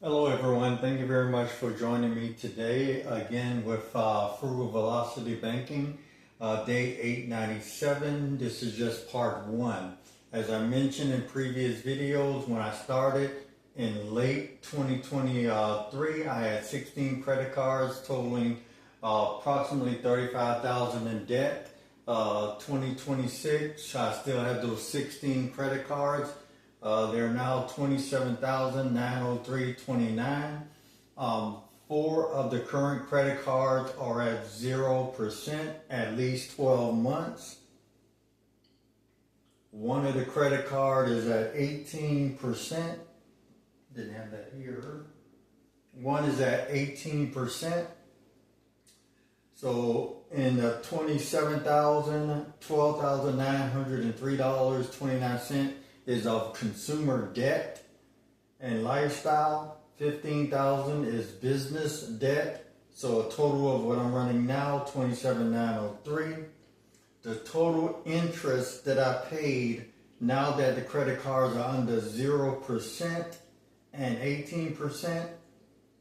Hello everyone, thank you very much for joining me today again with Frugal Velocity Banking, day 897. This is just part one. As I mentioned in previous videos, when I started in late 2023, I had 16 credit cards totaling approximately $35,000 in debt. 2026, I still have those 16 credit cards. They're now $27,903.29. 4 of the current credit cards are at 0%, at least 12 months. One of the credit card is at 18%. Didn't have that here. One is at 18%. So in the $12,903.29 is of consumer debt and lifestyle. $15,000 is business debt. So a total of what I'm running now, $27,903. The total interest that I paid now that the credit cards are under 0% and 18%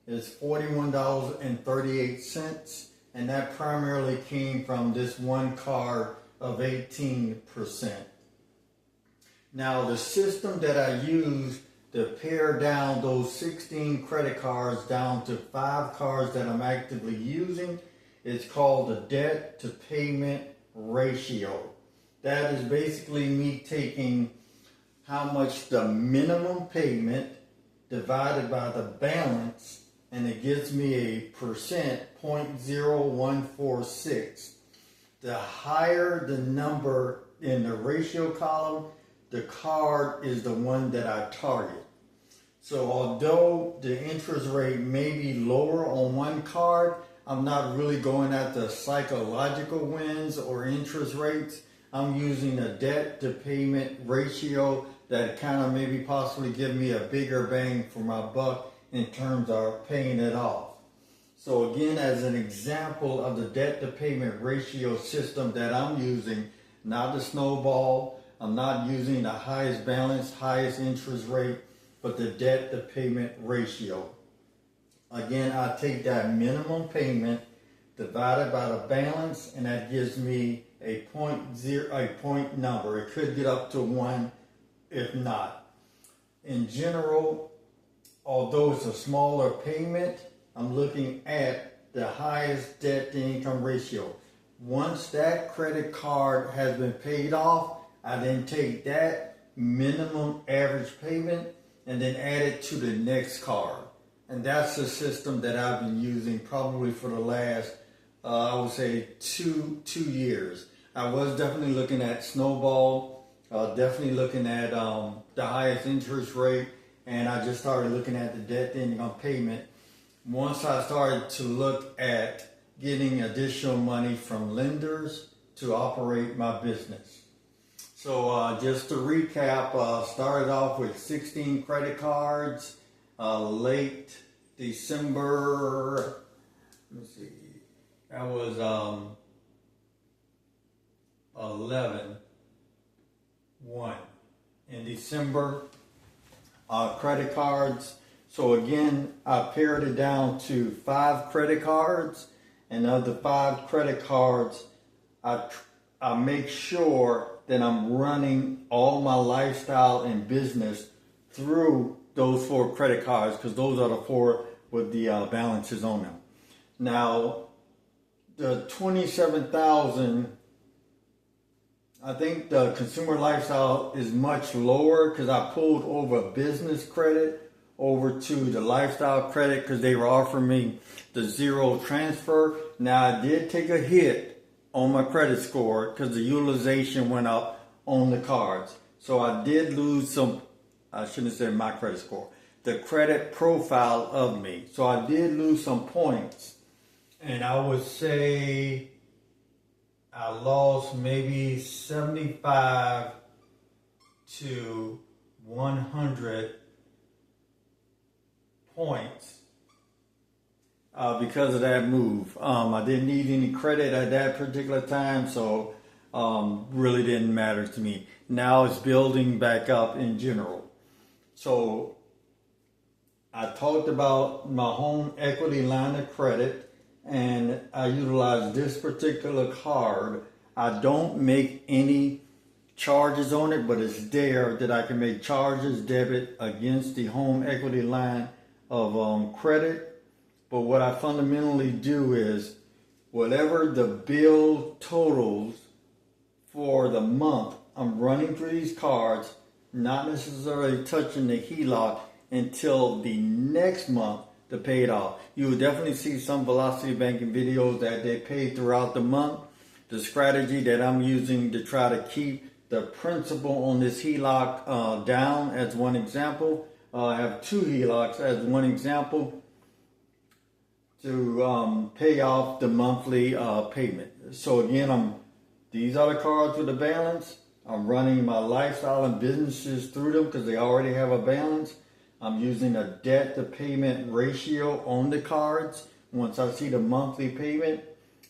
is $41.38. And that primarily came from this one card of 18%. Now, the system that I use to pare down those 16 credit cards down to 5 cards that I'm actively using is called the debt to payment ratio. That is basically me taking how much the minimum payment divided by the balance, and it gives me a percent, 0.0146. The higher the number in the ratio column, the card is the one that I target. So although the interest rate may be lower on one card, I'm not really going at the psychological wins or interest rates. I'm using a debt to payment ratio that kind of maybe possibly give me a bigger bang for my buck in terms of paying it off. So again, as an example of the debt to payment ratio system that I'm using, not the snowball, I'm not using the highest balance, highest interest rate, but the debt to payment ratio. Again, I take that minimum payment divided by the balance, and that gives me a point number. It could get up to 1 if not. In general, although it's a smaller payment, I'm looking at the highest debt to income ratio. Once that credit card has been paid off, I then take that minimum average payment and then add it to the next card. And that's the system that I've been using probably for the last, I would say, two years. I was definitely looking at snowball, definitely looking at the highest interest rate, and I just started looking at the debt to income payment. Once I started to look at getting additional money from lenders to operate my business. So just to recap, started off with 16 credit cards, late December, let me see, that was 11/1 in December, credit cards. So again, I pared it down to 5 credit cards, and of the 5 credit cards, I make sure that I'm running all my lifestyle and business through those 4 credit cards, because those are the 4 with the balances on them. Now, the $27,000, I think the consumer lifestyle is much lower because I pulled over business credit over to the lifestyle credit because they were offering me the 0 transfer. Now, I did take a hit on my credit score because the utilization went up on the cards. So I did lose some, I shouldn't have said my credit score, the credit profile of me. So I did lose some points. And I would say I lost maybe 75 to 100 points because of that move. I didn't need any credit at that particular time, so really didn't matter to me. Now it's building back up in general. So I talked about my home equity line of credit, and I utilize this particular card. I don't make any charges on it, but it's there that I can make charges debit against the home equity line of credit. But what I fundamentally do is whatever the bill totals for the month, I'm running through these cards, not necessarily touching the HELOC until the next month to pay it off. You will definitely see some velocity banking videos that they pay throughout the month. The strategy that I'm using to try to keep the principal on this HELOC down as one example. I have 2 HELOCs as one example to pay off the monthly payment. So again, these are the cards with the balance. I'm running my lifestyle and businesses through them because they already have a balance. I'm using a debt to payment ratio on the cards. Once I see the monthly payment,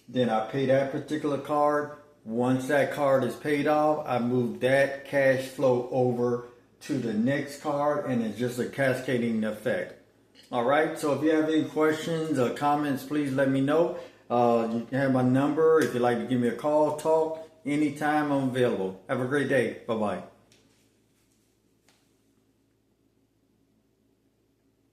then I pay that particular card. Once that card is paid off, I move that cash flow over to the next card, and it's just a cascading effect. All right, so if you have any questions or comments, please let me know. You can have my number. If you'd like to give me a call, talk, anytime I'm available. Have a great day. Bye-bye.